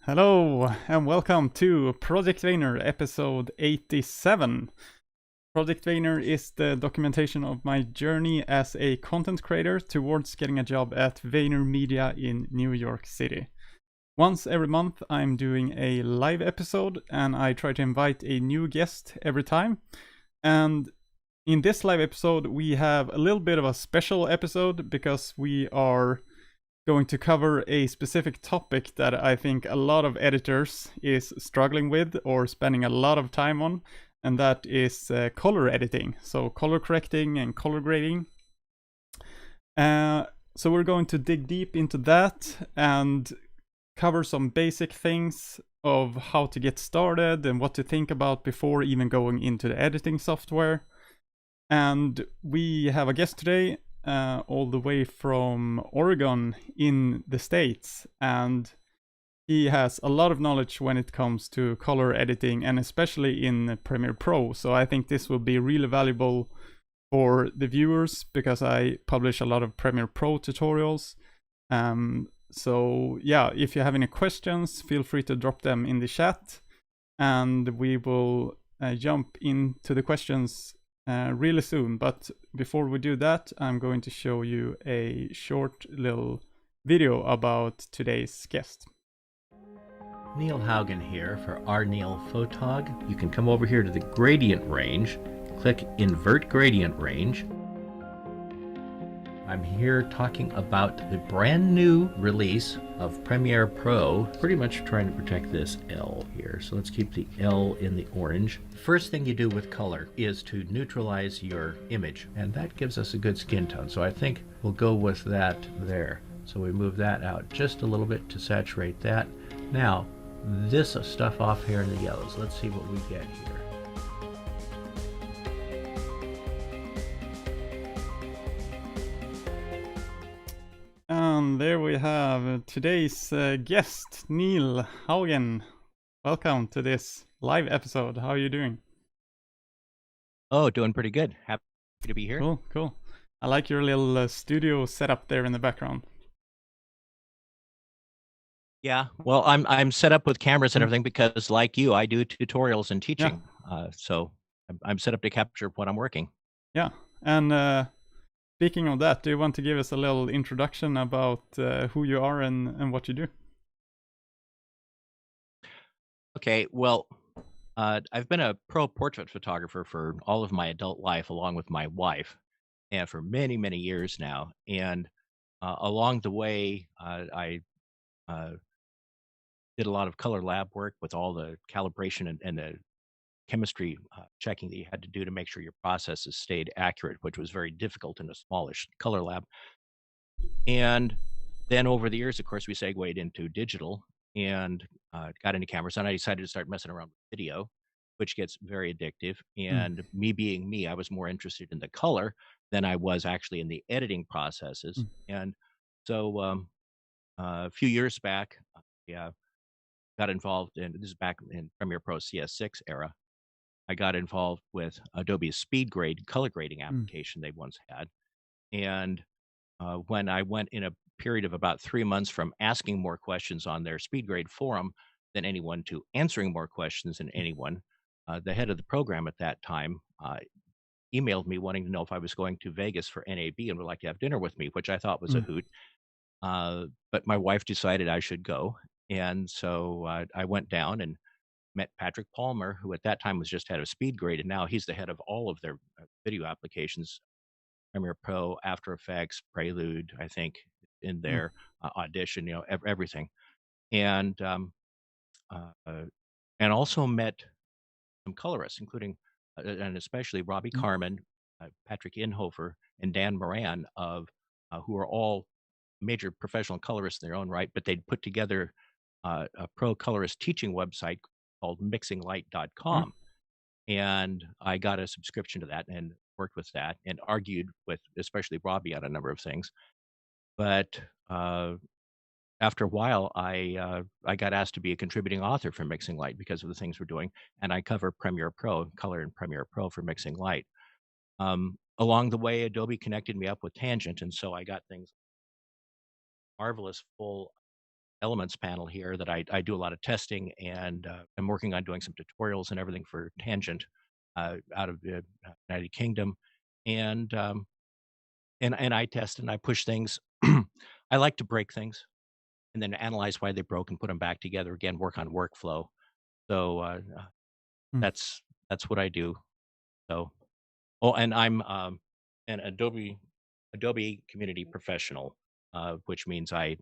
Hello and welcome to Project Vayner episode 87. Project Vayner is the documentation of my journey as a content creator towards getting a job at Vayner Media in New York City. Once every month I'm doing a live episode and I try to invite a new guest every time. And in this live episode we have a little bit of a special episode because we are going to cover a specific topic that I think a lot of editors is struggling with or spending a lot of time on, and that is color editing, so color correcting and color grading. So we're going to dig deep into that and cover some basic things of how to get started and what to think about before even going into the editing software. And we have a guest today, all the way from Oregon in the States, and he has a lot of knowledge when it comes to color editing and especially in Premiere Pro. So I think this will be really valuable for the viewers because I publish a lot of Premiere Pro tutorials. So yeah, if you have any questions, feel free to drop them in the chat and we will jump into the questions really soon. But before we do that, I'm going to show you a short little video about today's guest. Neil Haugen here for R Neil Photog. You can come over here to the gradient range, click invert gradient range. I'm here talking about the brand new release of Premiere Pro, pretty much trying to protect this L here. So let's keep the L in the orange. First thing you do with color is to neutralize your image, and that gives us a good skin tone. So I think we'll go with that there. So we move that out just a little bit to saturate that. Now, this stuff off here in the yellows. Let's see what we get here. And there we have today's guest, Neil Haugen. Welcome to this live episode. How are you doing? Oh, doing pretty good. Happy to be here. Cool, cool. I like your little studio setup there in the background. Yeah, well, I'm set up with cameras and everything because, like you, I do tutorials and teaching. So I'm set up to capture what I'm working. Yeah, and speaking of that, do you want to give us a little introduction about who you are and what you do? Okay, well, I've been a pro portrait photographer for all of my adult life, along with my wife, and for many, many years now. And along the way, I did a lot of color lab work with all the calibration and the chemistry checking that you had to do to make sure your processes stayed accurate, which was very difficult in a smallish color lab. And then over the years, of course, we segued into digital and got into cameras. And I decided to start messing around with video, which gets very addictive. And me being me, I was more interested in the color than I was actually in the editing processes. And so a few years back, got involved in, this is back in Premiere Pro CS6 era, I got involved with Adobe's speed grade color grading application they once had. And when I went in a period of about 3 months from asking more questions on their speed grade forum than anyone to answering more questions than anyone, the head of the program at that time emailed me wanting to know if I was going to Vegas for NAB and would like to have dinner with me, which I thought was a hoot. But my wife decided I should go. And so I went down and met Patrick Palmer, who at that time was just head of speed grade, and now he's the head of all of their video applications, Premiere Pro, After Effects, Prelude, I think, in their Audition, you know, everything. And also met some colorists, including and especially Robbie Carmen, Patrick Inhofer, and Dan Moran, of who are all major professional colorists in their own right, but they'd put together a pro colorist teaching website called mixinglight.com. And I got a subscription to that and worked with that and argued with especially Robbie on a number of things. But after a while, I got asked to be a contributing author for Mixing Light because of the things we're doing. And I cover Premiere Pro, color in Premiere Pro for Mixing Light. Along the way, Adobe connected me up with Tangent. And so I got things marvelous full elements panel here that I do a lot of testing, and I'm working on doing some tutorials and everything for Tangent out of the United Kingdom, and and I test and I push things. I like to break things and then analyze why they broke and put them back together again. Work on workflow. So Mm. that's what I do. So oh, and I'm an Adobe Community Professional, which means I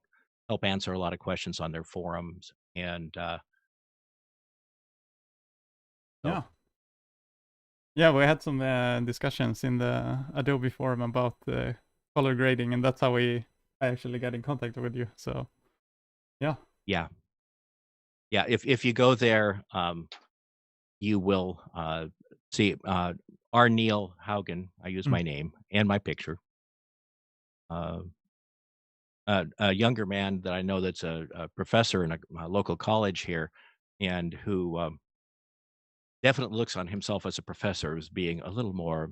help answer a lot of questions on their forums, and so Yeah. Yeah, we had some discussions in the Adobe forum about color grading, and that's how I actually got in contact with you. So, yeah. yeah, yeah. If you go there, you will see R Neil Haugen. I use Mm. my name and my picture. Uh, a younger man that I know that's a professor in a local college here, and who definitely looks on himself as a professor as being a little more,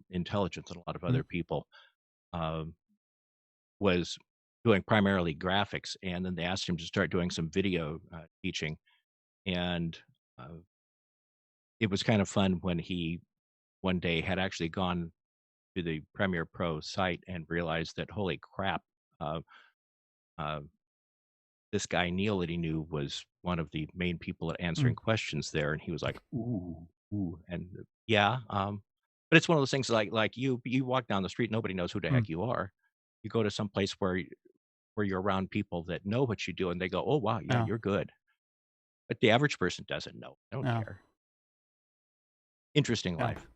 intelligent than a lot of Mm. other people. Um, was doing primarily graphics, and then they asked him to start doing some video teaching, and uh, it was kind of fun when he one day had actually gone to the Premiere Pro site and realized that holy crap, uh, uh, this guy Neil that he knew was one of the main people at answering Mm. questions there, and he was like, "Ooh, ooh," and yeah, but it's one of those things like you walk down the street, nobody knows who the Mm. heck you are. You go to some place where you're around people that know what you do, and they go, "Oh wow, yeah, Yeah. you're good," but the average person doesn't know. They don't Yeah. care. Interesting Yeah. life.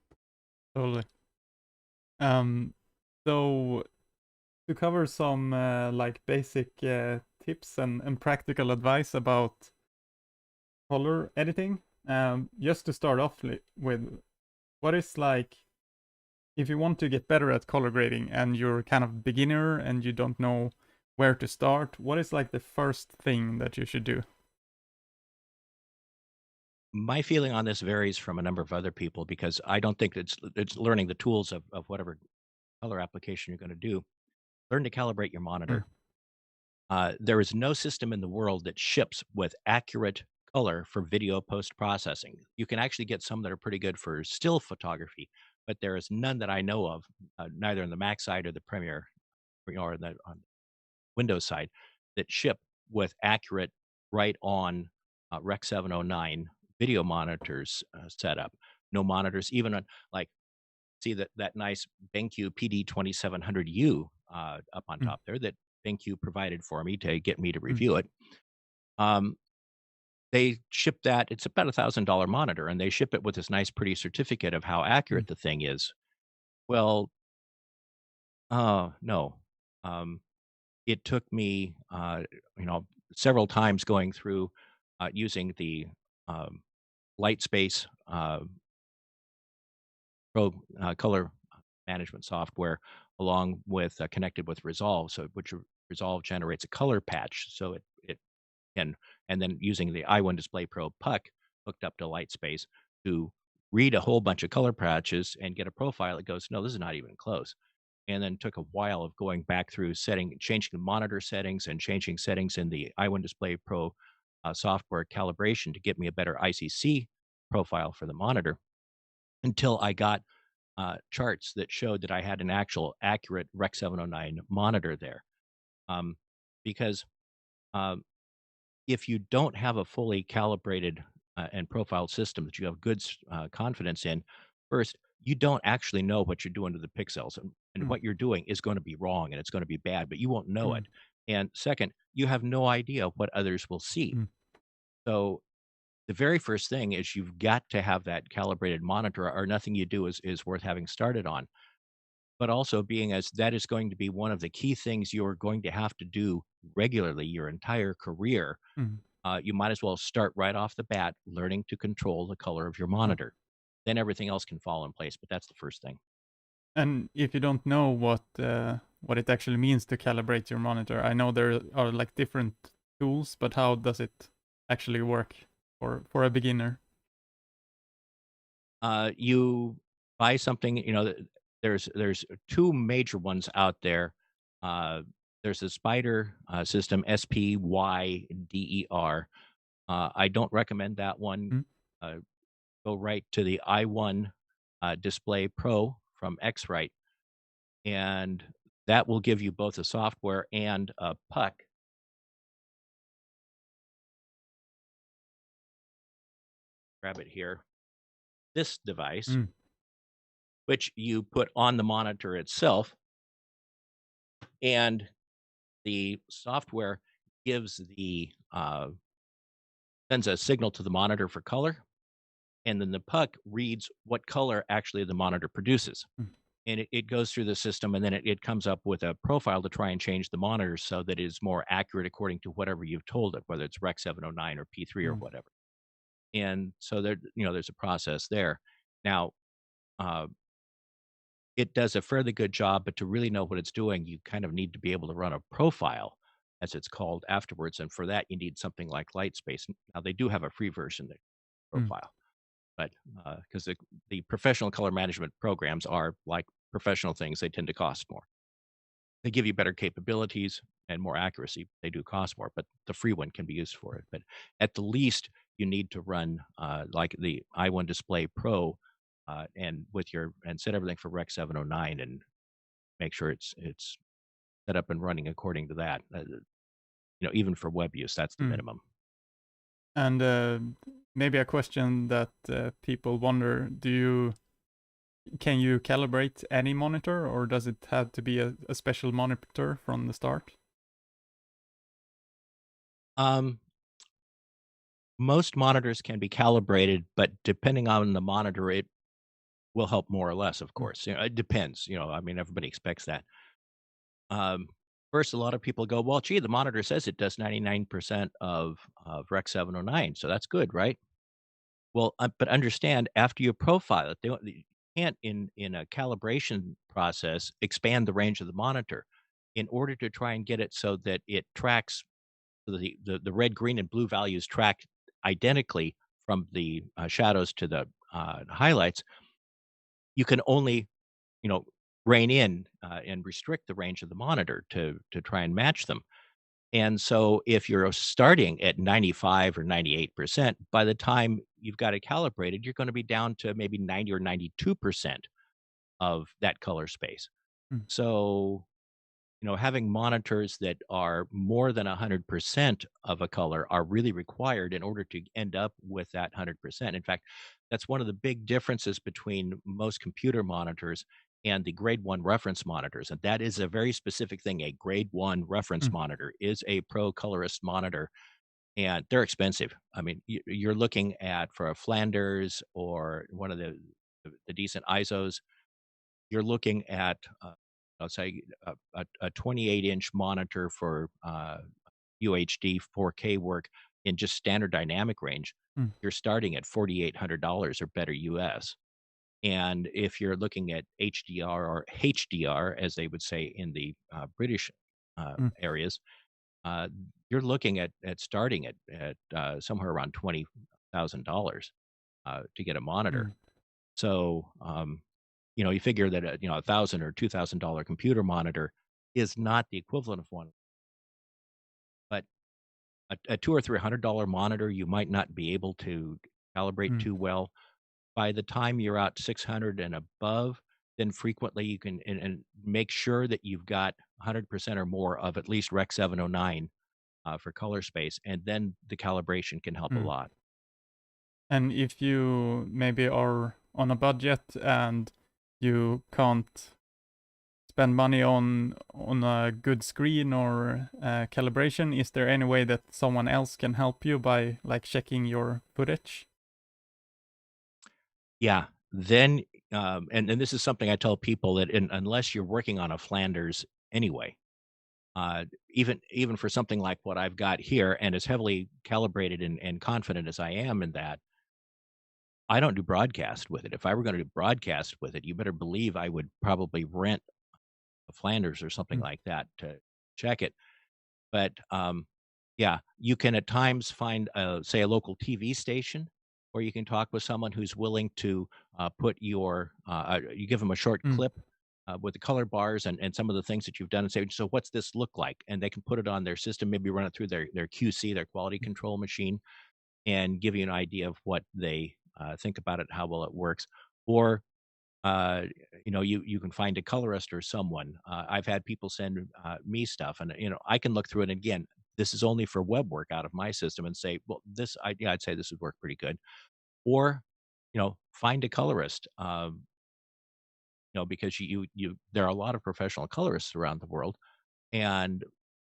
Totally. Um, so to cover some like basic tips and practical advice about color editing, just to start off with, what is like if you want to get better at color grading and you're kind of beginner and you don't know where to start, what is like the first thing that you should do? My feeling on this varies from a number of other people because I don't think it's learning the tools of whatever color application you're going to do. Learn to calibrate your Mm. monitor. There is no system in the world that ships with accurate color for video post processing. You can actually get some that are pretty good for still photography, but there is none that I know of, neither on the Mac side or the Premiere or on the Windows side, that ship with accurate, right on Rec 709 video monitors set up. No monitors, even on like see that nice BenQ PD 2700U up on Mm. top there that BenQ provided for me to get me to Mm. review it. Um, they ship that, it's about $1,000 monitor, and they ship it with this nice, pretty certificate of how Mm. accurate the thing is. Well, no. Um, it took me, several times going through using the um, light space pro color management software along with connected with Resolve. So which Resolve generates a color patch. So it can, and then using the i1 Display Pro Puck hooked up to Lightspace to read a whole bunch of color patches and get a profile that goes, no, this is not even close. And then took a while of going back through changing the monitor settings and changing settings in the i1 Display Pro software calibration to get me a better ICC profile for the monitor until I got charts that showed that I had an actual accurate Rec 709 monitor there. Um, because um, if you don't have a fully calibrated and profiled system that you have good confidence in, first, you don't actually know what you're doing to the pixels. And Mm. what you're doing is going to be wrong and it's going to be bad, but you won't know Mm. it. And second, you have no idea what others will see. Mm. So the very first thing is you've got to have that calibrated monitor, or nothing you do is worth having started on. But also being as that is going to be one of the key things you're going to have to do regularly your entire career, Mm. you might as well start right off the bat learning to control the color of your Yeah. monitor. Then everything else can fall in place, but that's the first thing. And if you don't know what it actually means to calibrate your monitor, I know there are like different tools, but how does it actually work for a beginner? You buy something, there's two major ones out there. There's a Spider system, SPYDER. I don't recommend that one. Mm. Go right to the i1 Display Pro from X-rite, and that will give you both a software and a puck. Grab it here. This device, Mm. which you put on the monitor itself, and the software gives sends a signal to the monitor for color, and then the puck reads what color actually the monitor produces. Mm. And it goes through the system, and then it comes up with a profile to try and change the monitor so that it is more accurate according to whatever you've told it, whether it's Rec 709 or P3 or Mm. whatever. And so there's a process there. Now, uh, it does a fairly good job, but to really know what it's doing, you kind of need to be able to run a profile, as it's called, afterwards. And for that, you need something like Lightspace. Now, they do have a free version that Mm. profile, but because the professional color management programs are like professional things, they tend to cost more. They give you better capabilities and more accuracy. They do cost more, but the free one can be used for it. But at the least, you need to run like the i1 Display Pro and set everything for Rec 709 and make sure it's set up and running according to that. Even for web use, that's the Mm. minimum. And maybe a question that people wonder: can you calibrate any monitor, or does it have to be a special monitor from the start? Um, Most monitors can be calibrated, but depending on the monitor, it will help more or less, of Mm. course. It depends. I mean, everybody expects that. Um, First, a lot of people go, well, gee, the monitor says it does 99% of Rec 709, so that's good, right? Well, but understand, after you profile it, you can't, in a calibration process, expand the range of the monitor in order to try and get it so that it tracks so the red, green, and blue values track identically from the shadows to the highlights. You can only you know, rein in and restrict the range of the monitor to try and match them. And so if you're starting at 95 or 98%, by the time you've got it calibrated, you're going to be down to maybe 90 or 92% of that color space. Mm. So, having monitors that are more than 100% of a color are really required in order to end up with that 100%. In fact, that's one of the big differences between most computer monitors and the grade 1 reference monitors. And that is a very specific thing. A grade 1 reference Mm. monitor is a pro colorist monitor, and they're expensive. I mean, you're looking at, for a Flanders or one of the decent ISOs, you're looking at, let's say, a 28-inch monitor for UHD 4K work in just standard dynamic range. Mm. You're starting at $4,800 or better US. And if you're looking at HDR or HDR, as they would say in the British Mm. areas, uh, you're looking at starting at somewhere around $20,000 to get a monitor. Mm. So, you figure that $1,000 or $2,000 computer monitor is not the equivalent of one, but a $200 or $300 monitor you might not be able to calibrate Mm. too well. By the time you're out 600 and above, then frequently you can and make sure that you've got 100% or more of at least Rec 709 for color space, and then the calibration can help a Mm. lot. And if you maybe are on a budget and you can't spend money on a good screen or calibration, is there any way that someone else can help you by like checking your footage? Yeah, then and this is something I tell people that unless you're working on a Flanders anyway, even for something like what I've got here, and as heavily calibrated and confident as I am in that, I don't do broadcast with it. If I were going to do broadcast with it, you better believe I would probably rent a Flanders or something Mm. like that to check it. But yeah, you can at times find, say, a local TV station, or you can talk with someone who's willing to put you give them a short Mm. clip with the color bars and some of the things that you've done and say, so what's this look like? And they can put it on their system, maybe run it through their QC, their quality control machine, and give you an idea of what they think about it, how well it works. Or uh, you can find a colorist or someone. I've had people send me stuff, and I can look through it. And again, this is only for web work out of my system, and say, well, I'd say this would work pretty good. Or find a colorist. Because there are a lot of professional colorists around the world, and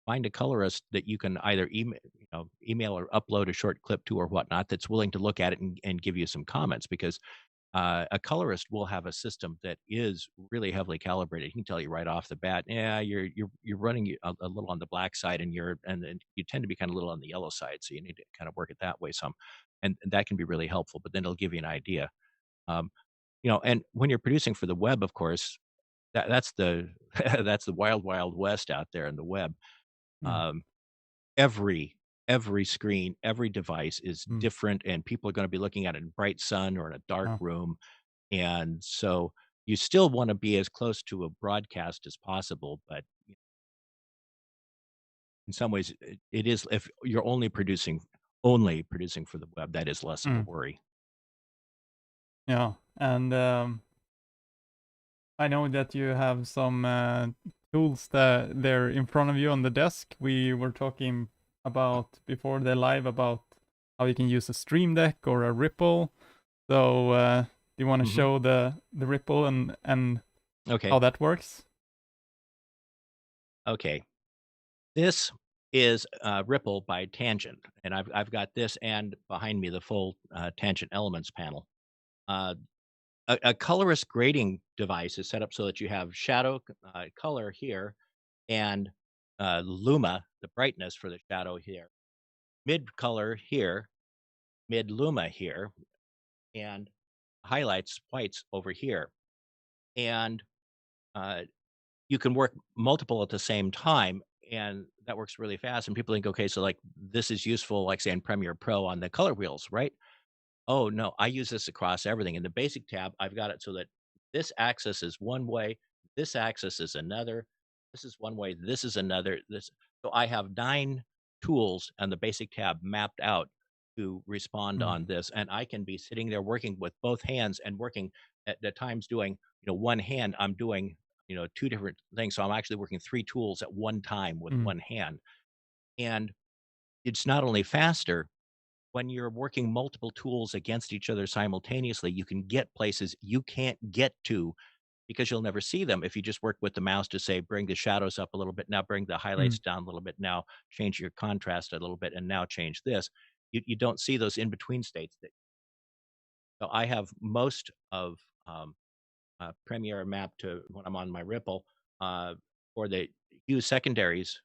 find a colorist that you can either email or upload a short clip to or whatnot that's willing to look at it and give you some comments, because a colorist will have a system that is really heavily calibrated. He can tell you right off the bat, yeah, you're running a little on the black side, and you tend to be kind of a little on the yellow side, so you need to kind of work it that way some, and that can be really helpful. But then it'll give you an idea. Um, and when you're producing for the web, of course, that's the that's the wild wild west out there in the web. Mm. Um, every screen, every device is Mm. different, and people are going to be looking at it in bright sun or in a dark Yeah. room, and so you still want to be as close to a broadcast as possible. But in some ways, it is, if you're only producing for the web, that is less of a Mm. worry. Yeah. And I know that you have some tools that they're in front of you on the desk. We were talking about before the live about how you can use a Streamdeck or a Ripple. So do you want to Mhm. show the Ripple and Okay. how that works? Okay. This is Ripple by Tangent, and I've got this, and behind me the full Tangent Elements panel. Uh, a colorist grading device is set up so that you have shadow color here, and luma, the brightness for the shadow here, mid color here, mid luma here, and highlights whites over here. And uh, you can work multiple at the same time, and that works really fast. And people think, okay, so like this is useful, like say in Premiere Pro on the color wheels, right? Oh no, I use this across everything. In the basic tab, I've got it so that this axis is one way, this axis is another, this is one way, this is another. So I have 9 tools on the basic tab mapped out to respond Mm. on this. And I can be sitting there working with both hands and working at times doing, one hand, I'm doing, 2 different things. So I'm actually working 3 tools at one time with Mm. one hand. And it's not only faster, when you're working multiple tools against each other simultaneously, you can get places you can't get to because you'll never see them if you just work with the mouse to say, bring the shadows up a little bit, now bring the Mm. highlights down a little bit, now change your contrast a little bit, and now change this. You don't see those in between states. So I have most of Premiere mapped to when I'm on my Ripple uh, for the Hue secondaries,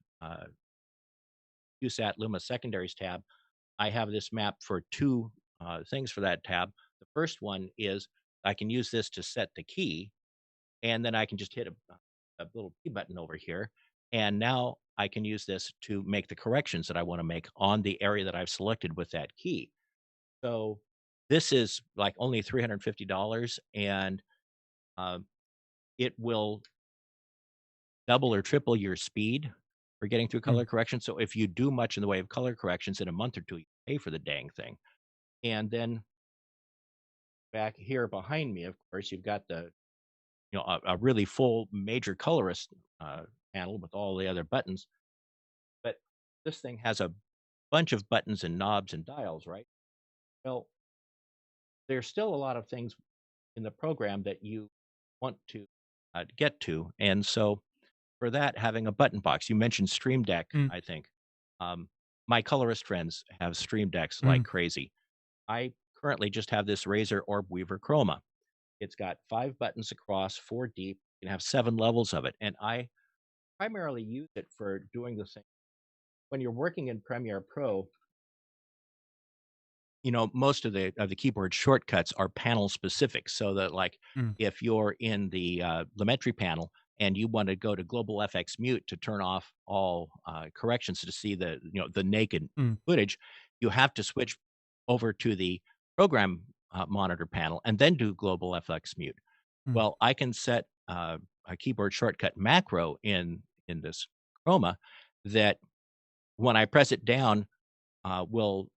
HueSat Luma secondaries tab. I have this map for 2 things for that tab. The first one is I can use this to set the key, and then I can just hit a little key button over here. And now I can use this to make the corrections that I want to make on the area that I've selected with that key. So this is like only $350, and um, it will double or triple your speed for getting through Mm. color correction. So if you do much in the way of color corrections in a month or 2, you pay for the dang thing. And then back here behind me, of course, you've got a really full major colorist panel with all the other buttons. But this thing has a bunch of buttons and knobs and dials, right? Well, there's still a lot of things in the program that you want to get to. And so for that, having a button box, you mentioned Stream Deck, Mm. I think. Um, my colorist friends have Stream Decks like Mm. crazy. I currently just have this Razer Orb Weaver Chroma. It's got 5 buttons across, 4 deep. You can have 7 levels of it. And I primarily use it for doing the same. When you're working in Premiere Pro, most of the keyboard shortcuts are panel specific. So that like Mm. if you're in the Lumetri panel and you want to go to global FX mute to turn off all corrections to see the naked Mm. footage, you have to switch over to the program monitor panel and then do global FX mute. Mm. Well, I can set keyboard shortcut macro in this Chroma that when I press it down, will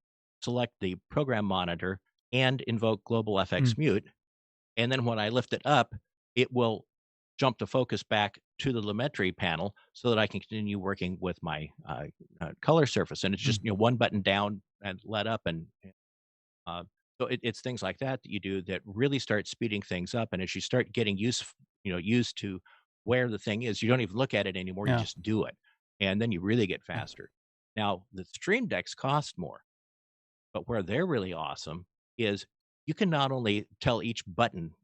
select the program monitor and invoke global FX Mm. mute. And then when I lift it up, it will jump the focus back to the Lumetri panel so that I can continue working with my color surface. And it's just, one button down and let up. And uh, so it's things like that that you do that really start speeding things up. And as you start getting used to where the thing is, you don't even look at it anymore. You Yeah. just do it. And then you really get faster. Now, the Streamdecks cost more, but where they're really awesome is you can not only tell each button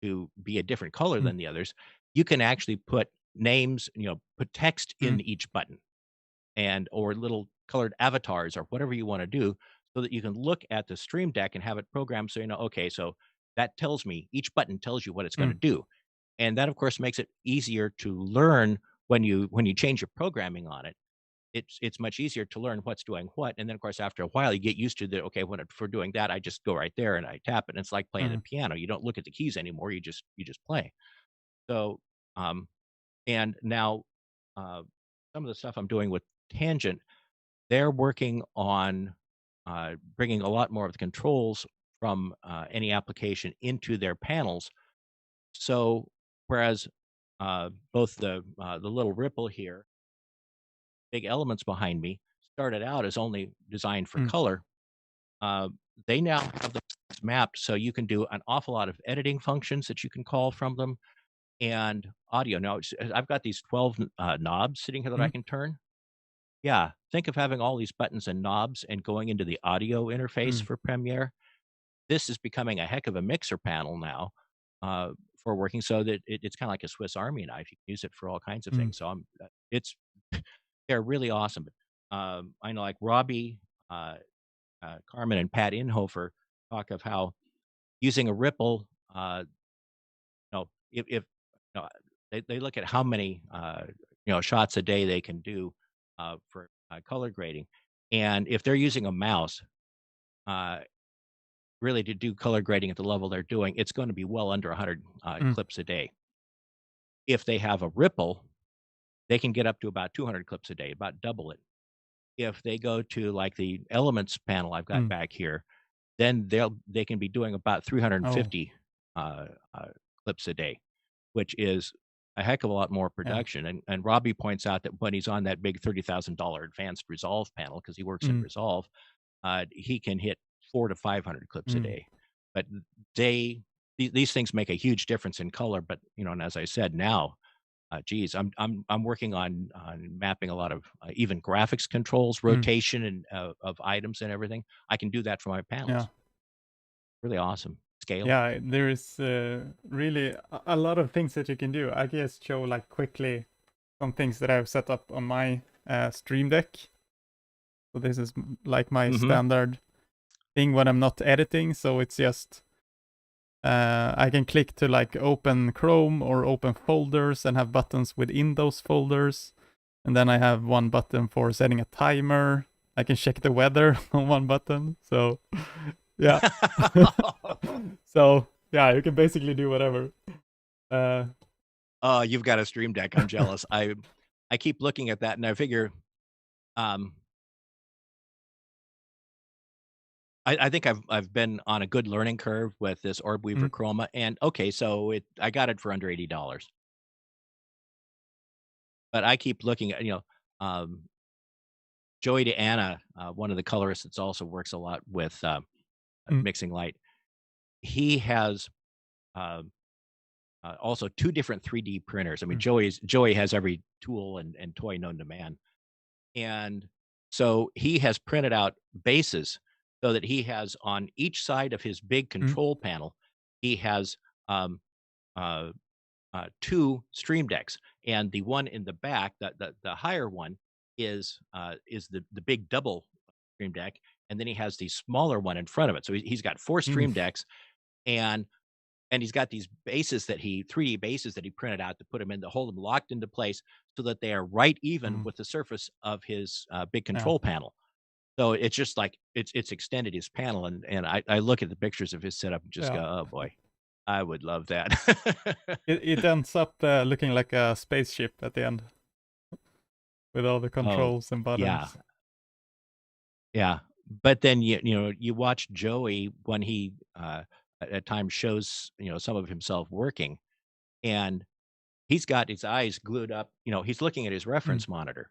to be a different color Mm. than the others, you can actually put names, put text in each button or little colored avatars or whatever you want to do so that you can look at the Stream Deck and have it programmed so okay, so that tells me each button tells you what it's going to do. And that of course makes it easier to learn when you change your programming on it. It's much easier to learn what's doing what. And then of course after a while you get used to okay, for doing that, I just go right there and I tap it. And it's like playing the piano. You don't look at the keys anymore, you just play. So and now some of the stuff I'm doing with Tangent, they're working on bringing a lot more of the controls from any application into their panels. So whereas both the little ripple here, big elements behind me, started out as only designed for color, they now have the mapped so you can do an awful lot of editing functions that you can call from them and audio. Now, I've got these 12 knobs sitting here that I can turn. Yeah, think of having all these buttons and knobs and going into the audio interface for Premiere. This is becoming a heck of a mixer panel now for working, so that it's kind of like a Swiss Army knife. You can use it for all kinds of things. So it's they're really awesome. I know, like Robbie, Carmen, and Pat Inhofer talk of how using a ripple, if they look at how many shots a day they can do for color grading, and if they're using a mouse, really to do color grading at the level they're doing, it's going to be well under 100 clips a day. If they have a ripple, they can get up to about 200 clips a day, about double it. If they go to like the elements panel I've got back here, then they can be doing about 350 clips a day, which is a heck of a lot more production. And Robbie points out that when he's on that big $30,000 advanced Resolve panel, because he works in Resolve, he can hit 400 to 500 clips a day. But these things make a huge difference in color. But and as I said, now, geez, I'm working on mapping a lot of even graphics controls, rotation and of items and everything. I can do that for my panels. Really awesome. Scale. Yeah, there is really a lot of things that you can do. I just show like quickly some things that I've set up on my Stream Deck. So this is like my standard thing when I'm not editing. So it's just I can click to like open Chrome or open folders and have buttons within those folders. And then I have one button for setting a timer. I can check the weather on one button. So yeah. So yeah, you can basically do whatever. Oh, you've got a Stream Deck. I'm jealous. I keep looking at that and I figure I think I've been on a good learning curve with this Orb Weaver Chroma, and okay, so I got it for under $80. But I keep looking at Joey DeAnna, one of the colorists that also works a lot with mixing light. He has also 2 different 3D printers. I mean, Joey has every tool and toy known to man, and so he has printed out bases so that he has on each side of his big control panel, he has 2 Stream Decks, and the one in the back, the higher one, is the big double Stream Deck, and then he has the smaller one in front of it. So he's got 4 Stream Decks, and he's got these bases 3D bases that he printed out to put them in, to hold them locked into place so that they are right even with the surface of his big control panel. So it's just like it's extended his panel, and I look at the pictures of his setup and just go, oh boy, I would love that. It ends up looking like a spaceship at the end with all the Oh, controls and yeah, buttons. yeah. But then you watch Joey when he at times shows some of himself working, and he's got his eyes glued up. He's looking at his Mm, reference monitor.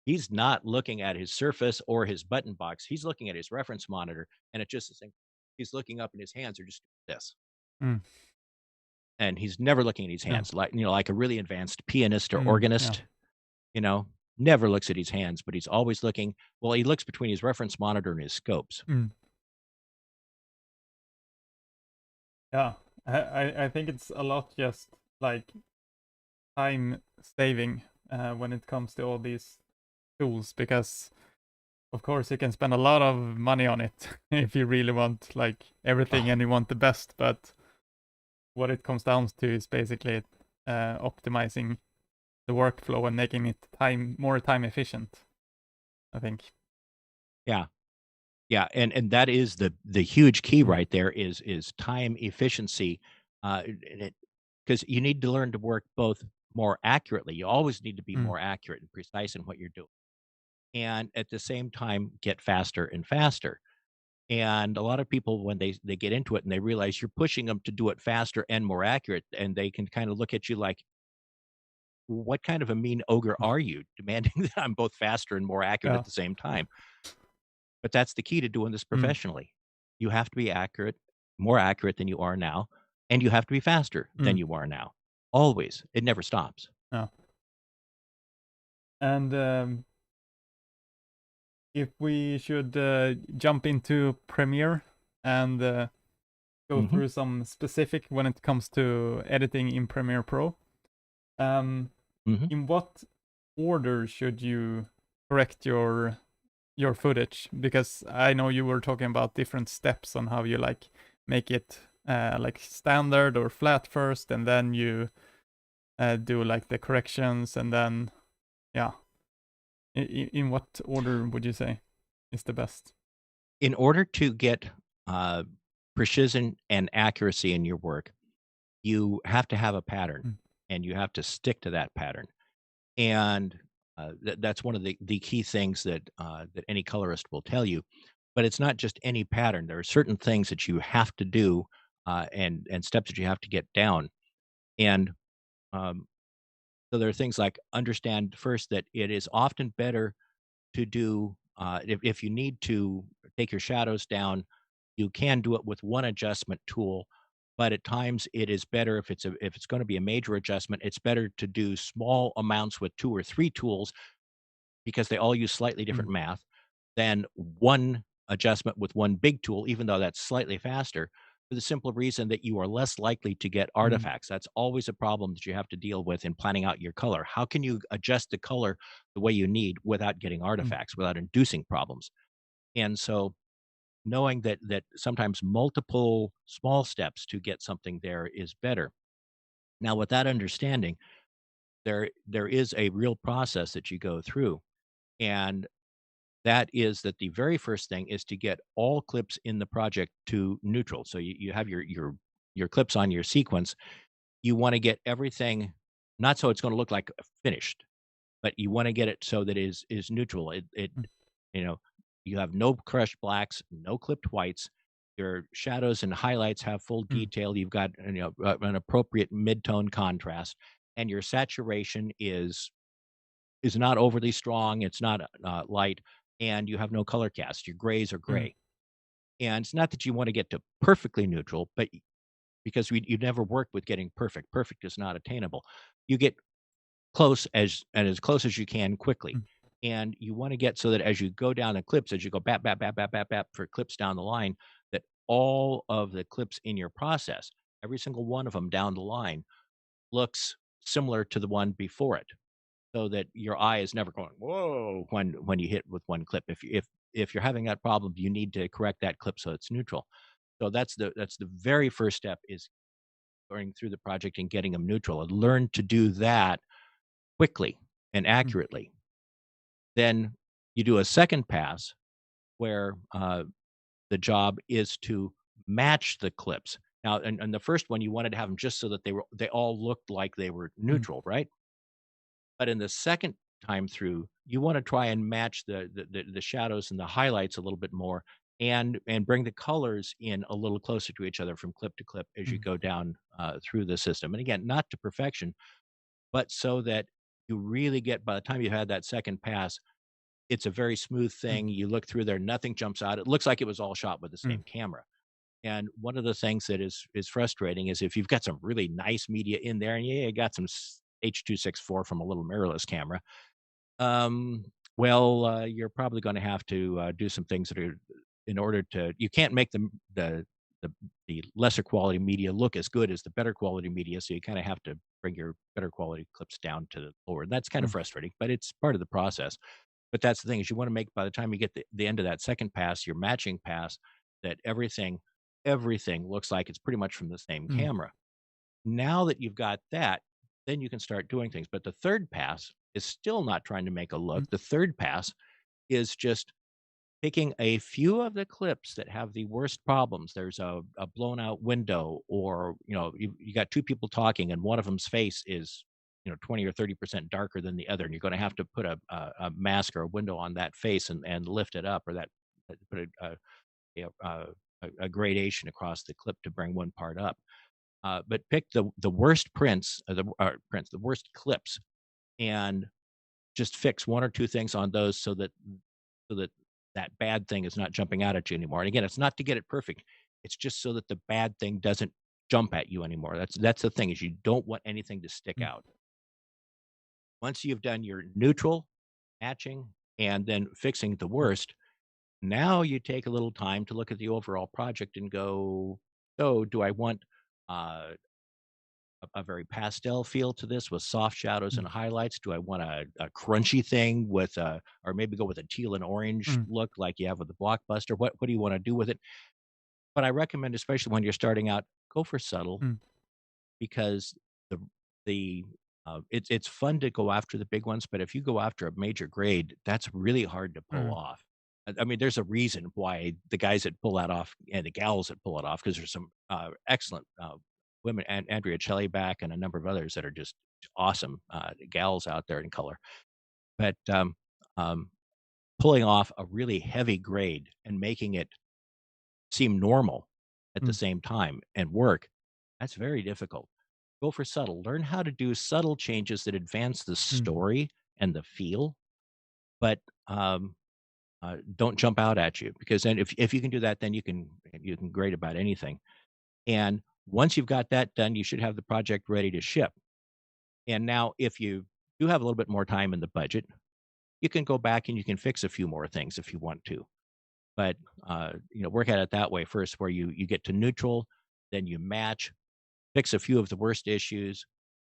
He's not looking at his Surface or his button box. He's looking at his reference monitor, and it's just the same. He's looking up, and his hands are just this, mm, and he's never looking at his yeah. hands, like a really advanced pianist or Yeah. organist. You know, never looks at his hands, but he's always looking. Well, he looks between his reference monitor and his scopes. Mm, yeah. I think it's a lot just like time saving when it comes to all these tools, because of course you can spend a lot of money on it if you really want like everything Oh, and you want the best, but what it comes down to is basically optimizing the workflow and making it more time efficient, I think. yeah. Yeah, and that is the huge key Mm, right there is time efficiency, because you need to learn to work both more accurately. You always need to be mm, more accurate and precise in what you're doing, and at the same time, get faster and faster. And a lot of people, when they get into it and they realize you're pushing them to do it faster and more accurate, and they can kind of look at you like, "What kind of a mean ogre are you demanding that I'm both faster and more accurate yeah. at the same time?" But that's the key to doing this Mm, professionally. You have to be accurate, more accurate than you are now, and you have to be faster than mm, you are now. Always. It never stops. yeah. And if we should jump into Premiere and go Mhm, through some specific when it comes to editing in Premiere Pro, um, mhm. in what order should you correct your footage? Because I know you were talking about different steps on how you like make it like standard or flat first, and then you do like the corrections, and then yeah. In what order would you say is the best? In order to get, uh, precision and accuracy in your work, you have to have a pattern, Mm, and you have to stick to that pattern. And, that's one of the key things that any colorist will tell you. But it's not just any pattern. There are certain things that you have to do, and steps that you have to get down. And, um, so there are things like understand first that it is often better to do, if you need to take your shadows down, you can do it with one adjustment tool, but at times it is better if it's gonna be a major adjustment, it's better to do small amounts with 2 or 3 tools because they all use slightly mm, different math than one adjustment with one big tool, even though that's slightly faster, for the simple reason that you are less likely to get mm, artifacts. That's always a problem that you have to deal with in planning out your color. How can you adjust the color the way you need without getting mm, artifacts, without inducing problems? And so knowing that sometimes multiple small steps to get something there is better. Now, with that understanding, there is a real process that you go through. And that is that the very first thing is to get all clips in the project to neutral. So you have your clips on your sequence. You want to get everything not so it's going to look like finished, but you want to get it so that is neutral. It mm, you know you have no crushed blacks, no clipped whites. Your shadows and highlights have full mm, detail. You've got an appropriate mid-tone contrast, and your saturation is not overly strong, it's not, light, and you have no color cast. Your grays are mm, gray. And it's not that you wanna get to perfectly neutral, but because you never work with getting perfect. Perfect is not attainable. You get as close as you can quickly. mm, And you wanna get so that as you go down the clips, as you go bap, bap, bap, bap, bap, bap for clips down the line, that all of the clips in your process, every single one of them down the line, looks similar to the one before it. So that your eye is never going, "Whoa," when you hit with one clip. If you're having that problem, you need to correct that clip so it's neutral. So that's the very first step is going through the project and getting them neutral, and learn to do that quickly and mm, accurately. Then you do a second pass where, the job is to match the clips. Now, and the first one, you wanted to have them just so that they all looked like they were Mm, neutral, right? But in the second time through, you want to try and match the shadows and the highlights a little bit more, and bring the colors in a little closer to each other from clip to clip as you mm, go down through the system. And again, not to perfection, but so that you really get, by the time you had that second pass, it's a very smooth mm, thing. You look through there, nothing jumps out. It looks like it was all shot with the mm, same camera. And one of the things that is frustrating is if you've got some really nice media in there, and yeah, you got some H.264 from a little mirrorless camera, um, well, you're probably going to have to do some things that are in order to. You can't make the the lesser quality media look as good as the better quality media, so you kind of have to bring your better quality clips down to the lower. That's kind of mm, frustrating, but it's part of the process. But that's the thing, is you want to make, by the time you get the end of that second pass, your matching pass, that everything looks like it's pretty much from the same mm, camera. Now that you've got that, then you can start doing things. But the third pass is still not trying to make a look. mm, The third pass is just picking a few of the clips that have the worst problems. There's a blown out window, or you got two people talking and one of them's face is 20 or 30% darker than the other, and you're going to have to put a mask or a window on that face and lift it up, or that put a, a, a gradation across the clip to bring one part up. But pick the worst prints, the worst clips, and just fix one or two things on those, so that that bad thing is not jumping out at you anymore. And again, it's not to get it perfect. It's just so that the bad thing doesn't jump at you anymore. That's the thing, is you don't want anything to stick mm, out. Once you've done your neutral, matching, and then fixing the mm, worst, now you take a little time to look at the overall project and go, so do I want uh, a very pastel feel to this with soft shadows mm, and highlights? Do I want a crunchy thing with or maybe go with a teal and orange mm, look like you have with the Blockbuster? What do you want to do with it? But I recommend, especially when you're starting out, go for subtle, mm, because the the it's fun to go after the big ones, but if you go after a major grade, that's really hard to pull mm, off. I mean, there's a reason why the guys that pull that off and the gals that pull it off, because there's some excellent women, and Andrea Back and a number of others that are just awesome gals out there in color. But um, pulling off a really heavy grade and making it seem normal at the mm, same time and work, that's very difficult. Go for subtle. Learn how to do subtle changes that advance the mm, story and the feel, but don't jump out at you, because then if you can do that, then you can grade about anything. And once you've got that done, you should have the project ready to ship. And now, if you do have a little bit more time in the budget, you can go back and you can fix a few more things if you want to. But work at it that way first, where you get to neutral, then you match, fix a few of the worst issues,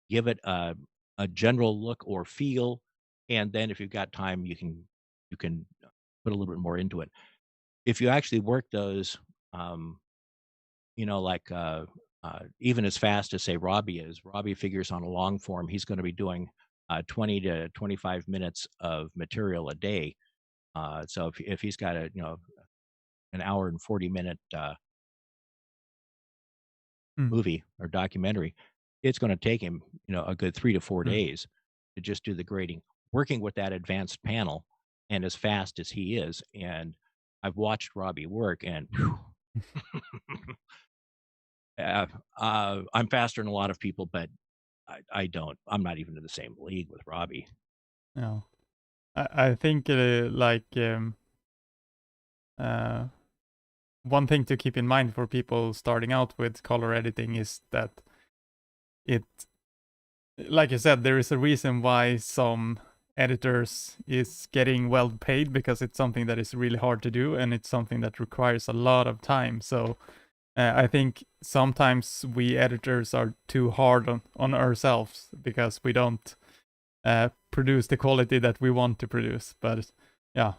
give it a general look or feel, and then if you've got time, you can put a little bit more into it. If you actually work those, um, like even as fast as, say, Robbie is, Robbie figures on a long form, he's going to be doing 20 to 25 minutes of material a day. So if he's got an hour and 40-minute mm, movie or documentary, it's going to take him, a good 3 to 4 mm. days to just do the grading, working with that advanced panel, and as fast as he is. And I've watched Robbie work, and phew, uh, I'm faster than a lot of people, but I don't. I'm not even in the same league with Robbie. No, I think uh, one thing to keep in mind for people starting out with color editing is that it, like you said, there is a reason why some editors is getting well paid, because it's something that is really hard to do and it's something that requires a lot of time. So I think sometimes we editors are too hard on ourselves because we don't produce the quality that we want to produce. But yeah,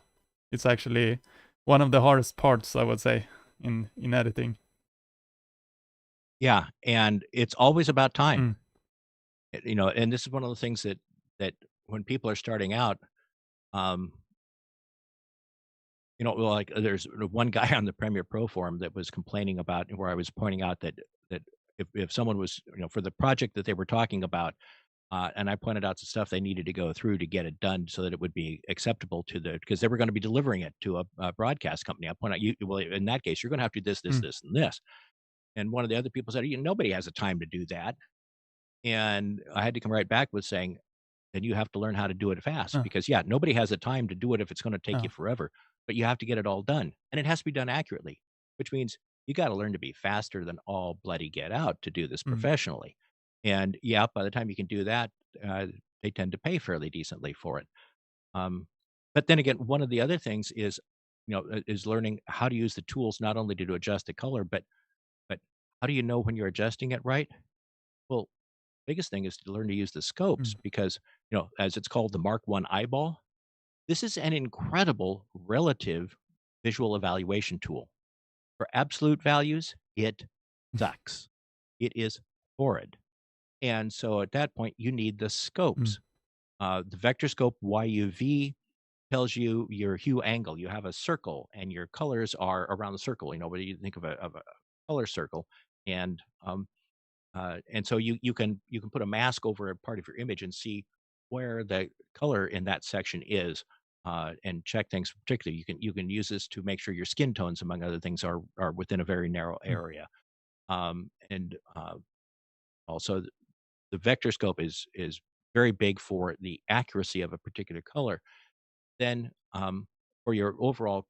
it's actually one of the hardest parts, I would say, in editing. Yeah, and it's always about time. Mm, And this is one of the things that when people are starting out, um, like there's one guy on the Premiere Pro forum that was complaining about, where I was pointing out that that if someone was, for the project that they were talking about, and I pointed out the stuff they needed to go through to get it done so that it would be acceptable to because they were going to be delivering it to a broadcast company. I point out, well, in that case, you're going to have to do this, this, Mm. this, and this. And one of the other people said, nobody has the time to do that. And I had to come right back with saying, then you have to learn how to do it fast Uh, because, yeah, nobody has the time to do it if it's going to take you uh, forever, but you have to get it all done. And it has to be done accurately, which means you got to learn to be faster than all bloody get out to do this mm, professionally. And yeah, by the time you can do that, uh, they tend to pay fairly decently for it. Um, but then again, one of the other things is, is learning how to use the tools not only to adjust the color, but how do you know when you're adjusting it right? Well, biggest thing is to learn to use the scopes mm, because, as it's called, the Mark One eyeball. This is an incredible relative visual evaluation tool. For absolute values, it sucks. It is horrid. And so at that point, you need the mm, scopes. The vector scope YUV tells you your hue angle. You have a circle, and your colors are around the circle. Whether you think of a color circle, and and so you can put a mask over a part of your image and see where the color in that section is, and check things. Particularly, you can use this to make sure your skin tones, among other things, are within a very narrow mm, area. And also, the vector scope is very big for the accuracy of a particular color. Then, for your overall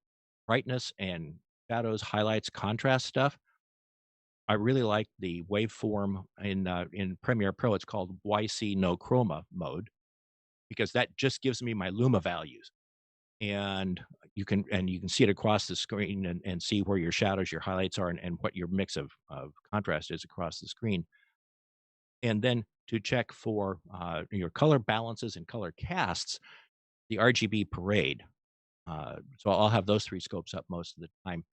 brightness and shadows, highlights, contrast stuff, I really like the waveform in Premiere Pro. It's called YC no chroma mode because that just gives me my luma values, and you can see it across the screen and see where your shadows, your highlights are, and what your mix of contrast is across the screen. And then to check for your color balances and color casts, the RGB parade. So I'll have those three scopes up most of the time,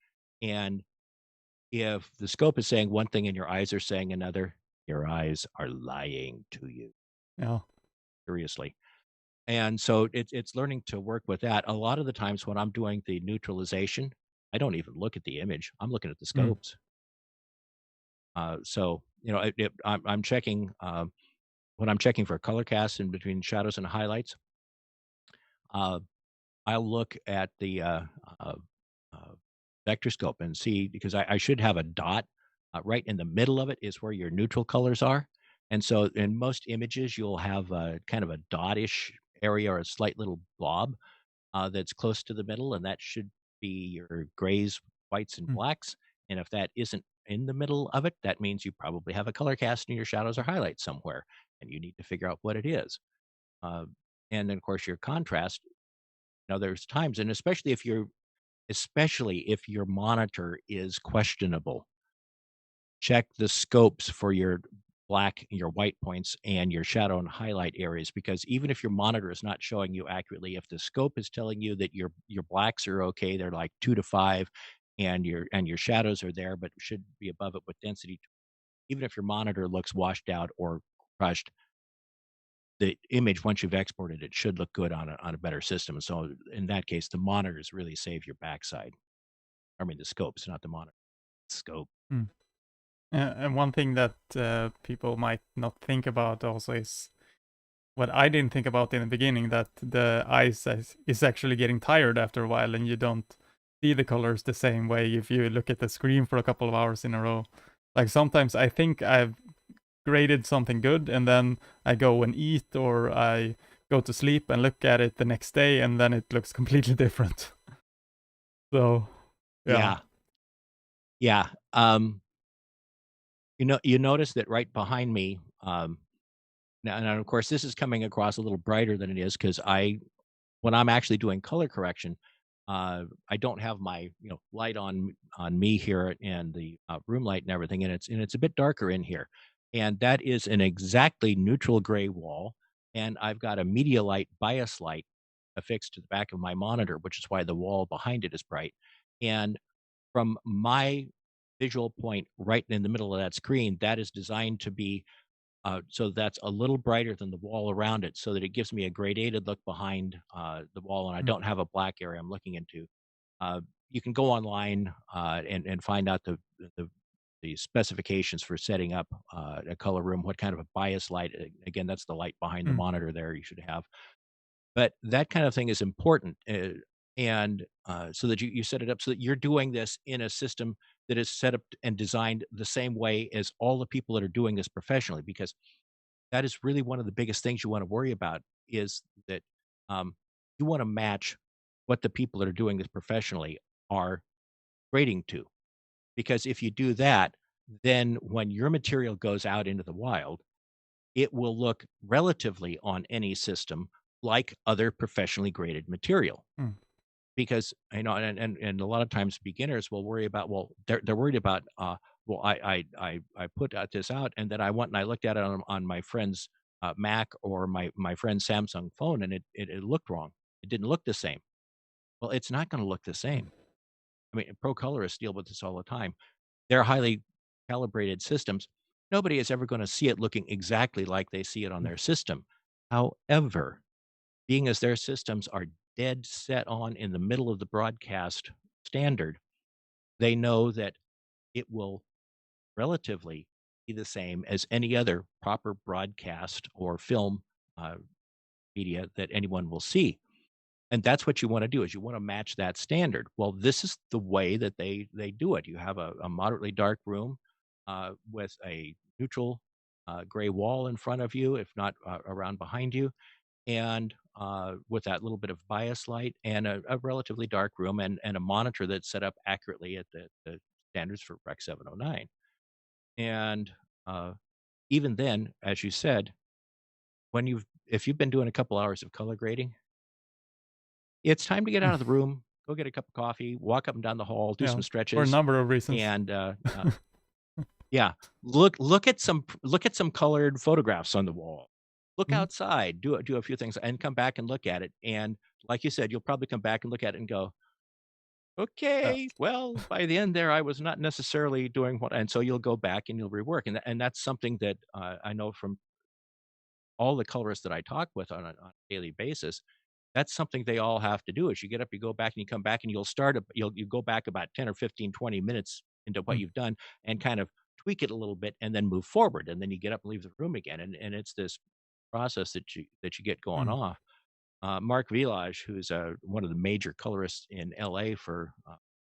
and if the scope is saying one thing and your eyes are saying another, your eyes are lying to you, yeah. seriously. And so it's learning to work with that. A lot of the times when I'm doing the neutralization, I don't even look at the image. I'm looking at the Mm, scopes. So I'm checking when I'm checking for color casts in between shadows and highlights. Uh, I'll look at the uh, uh, vector scope and see because I should have a dot right in the middle of it is where your neutral colors are. And so in most images, you'll have a kind of a dot-ish area or a slight little blob that's close to the middle, and that should be your grays, whites, and mm, blacks. And if that isn't in the middle of it, that means you probably have a color cast in your shadows or highlights somewhere, and you need to figure out what it is. Uh, and then, of course, your contrast. There's times, and especially if your monitor is questionable, check the scopes for your white points and your shadow and highlight areas, because even if your monitor is not showing you accurately, if the scope is telling you that your blacks are okay, they're like 2 to 5, and your shadows are there, but should be above it with density. Even if your monitor looks washed out or crushed, the image, once you've exported it, should look good on a better system. So in that case, the monitors really save your backside. I mean, the scopes, not the monitor. Scope. mm. And one thing that people might not think about also is what I didn't think about in the beginning, that the eyes is actually getting tired after a while, and you don't see the colors the same way if you look at the screen for a couple of hours in a row. Like sometimes I think I've graded something good, and then I go and eat or I go to sleep and look at it the next day, and then it looks completely different. So, yeah. Yeah. Yeah. You notice that right behind me, now, of course, this is coming across a little brighter than it is because when I'm actually doing color correction, I don't have my light on me here and the room light and everything, and it's a bit darker in here, and that is an exactly neutral gray wall, and I've got a media light bias light affixed to the back of my monitor, which is why the wall behind it is bright, and from my visual point right in the middle of that screen, that is designed to be so that's a little brighter than the wall around it, so that it gives me a gradated look behind the wall, and I Mm, don't have a black area I'm looking into. You can go online and find out the the specifications for setting up a color room, what kind of a bias light. Again, that's the light behind the Mm. monitor there you should have. But that kind of thing is important, and so that you set it up so that you're doing this in a system that is set up and designed the same way as all the people that are doing this professionally, because that is really one of the biggest things you want to worry about is that um, you want to match what the people that are doing this professionally are grading to. Because if you do that, then when your material goes out into the wild, it will look relatively on any system like other professionally graded material. Mm. Because and a lot of times beginners will worry about, well, they're worried about, well, I put this out, and then I went and I looked at it on my friend's Mac or my friend's Samsung phone, and it looked wrong. It didn't look the same. Well, it's not going to look the Mm. same. I mean, pro colorists deal with this all the time. They're highly calibrated systems. Nobody is ever going to see it looking exactly like they see it on Mm. their system. However, being as their systems are dead set on in the middle of the broadcast standard, they know that it will relatively be the same as any other proper broadcast or film uh, media that anyone will see. And that's what you want to do is you want to match that standard. Well, this is the way that they do it. You have a moderately dark room with a neutral gray wall in front of you, if not around behind you, and with that little bit of bias light, and a relatively dark room, and a monitor that's set up accurately at the standards for Rec 709. And uh, even then, as you said, when if you've been doing a couple hours of color grading, it's time to get out Mm. of the room, go get a cup of coffee, walk up and down the hall, do Yeah, some for a stretches, number of reasons. and yeah, look at some colored photographs on the wall. Look Mm. outside, do a few things, and come back and look at it. And like you said, you'll probably come back and look at it and go, Yeah. okay, well, by the end there, I was not necessarily doing what, and so you'll go back and you'll rework, and that's something that I know from all the colorists that I talk with on a daily basis. That's something they all have to do is you get up, you go back, and you come back, and you go back about 10 or 15, 20 minutes into what Mm. you've done and kind of tweak it a little bit and then move forward. And then you get up and leave the room again. And it's this process that you get going Mm. off. Mark Village, who's one of the major colorists in LA for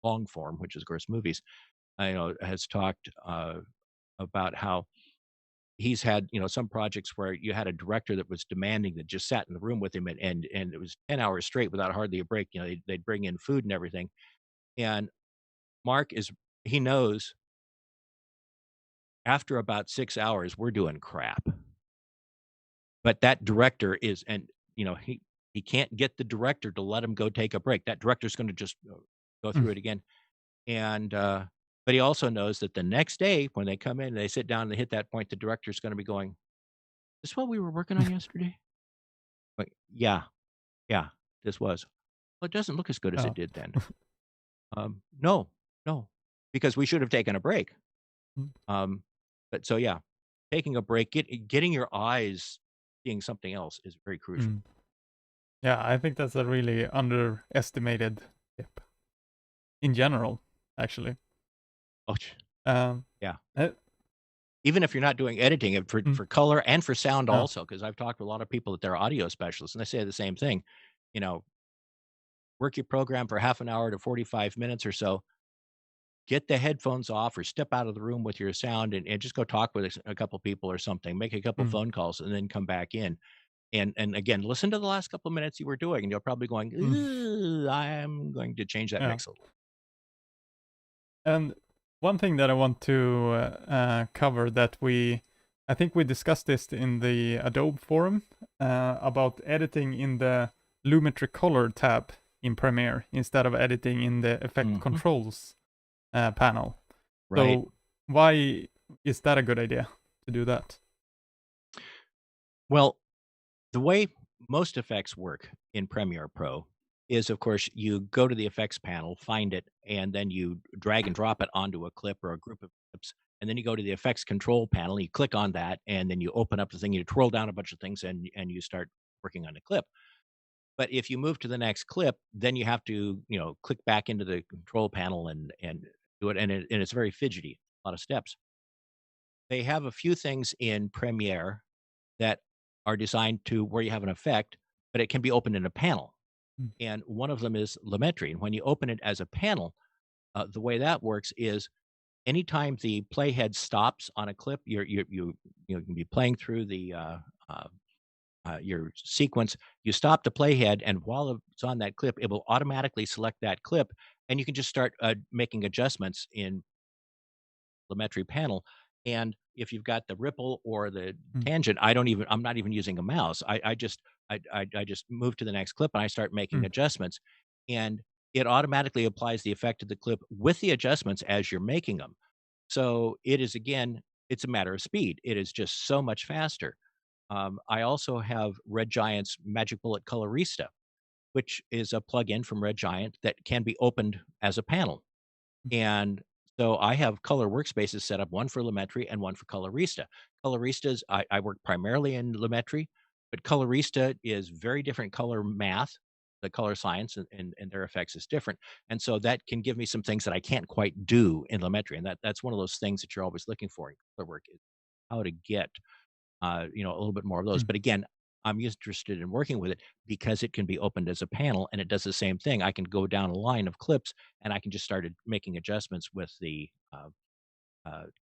long form, which is of course movies, I know has talked about how he's had, some projects where you had a director that was demanding that just sat in the room with him, and it was 10 hours straight without hardly a break. They'd bring in food and everything. And Mark he knows after about 6 hours, we're doing crap. But that director is, and, he can't get the director to let him go take a break. That director's gonna just go Mm. through it again. And, but he also knows that the next day when they come in and they sit down and they hit that point, the director's gonna be going, "Is this what we were working on yesterday?" Like, "Yeah. Yeah, this was." "Well, it doesn't look as good as Yeah. it did then." No, no, because we should have taken a break. Mm. Um, but so, yeah, taking a break, getting your eyes seeing something else is very crucial. Mm. Yeah, I think that's a really underestimated tip in general, actually. Oh, Um, yeah. uh, Even if you're not doing editing, for mm. color and for sound Yeah. also, because I've talked to a lot of people that they're audio specialists, and they say the same thing. You know, work your program for half an hour to 45 minutes or so, get the headphones off or step out of the room with your sound, and just go talk with a couple people or something, make a couple Mm. phone calls, and then come back in. And again, listen to the last couple minutes you were doing, and you're probably going, Mm. "Ugh, I'm going to change that Yeah. mix a little." And one thing that I want to cover that I think we discussed this in the Adobe forum about editing in the Lumetri color tab in Premiere instead of editing in the effect Mhm. controls panel. Right. So why is that a good idea to do that? Well, the way most effects work in Premiere Pro is, of course, you go to the effects panel, find it, and then you drag and drop it onto a clip or a group of clips. And then you go to the effects control panel, you click on that, and then you open up the thing, you twirl down a bunch of things, and you start working on the clip. But if you move to the next clip, then you have to, click back into the control panel and do it, and it's very fidgety. a lot of steps. They have a few things in Premiere that are designed to where you have an effect, but it can be opened in a panel. Mm. And one of them is Lumetri. And when you open it as a panel, the way that works is anytime the playhead stops on a clip, you can be playing through the your sequence. You stop the playhead, and while it's on that clip, it will automatically select that clip, and you can just start making adjustments in Lumetri panel. And if you've got the ripple or the Mm. tangent, I'm not even using a mouse. I just move to the next clip and I start making Mm. adjustments, and it automatically applies the effect of the clip with the adjustments as you're making them. So it is, again, it's a matter of speed. It is just so much faster. I also have Red Giant's Magic Bullet Colorista, which is a plugin from Red Giant that can be opened as a panel. And so I have color workspaces set up, one for Lumetri and one for Colorista. Coloristas, I work primarily in Lumetri, but Colorista is very different color math. The color science and their effects is different. And so that can give me some things that I can't quite do in Lumetri. And that's one of those things that you're always looking for in color work, is how to get a little bit more of those. Mm. But again, I'm interested in working with it because it can be opened as a panel and it does the same thing. I can go down a line of clips and I can just start making adjustments with the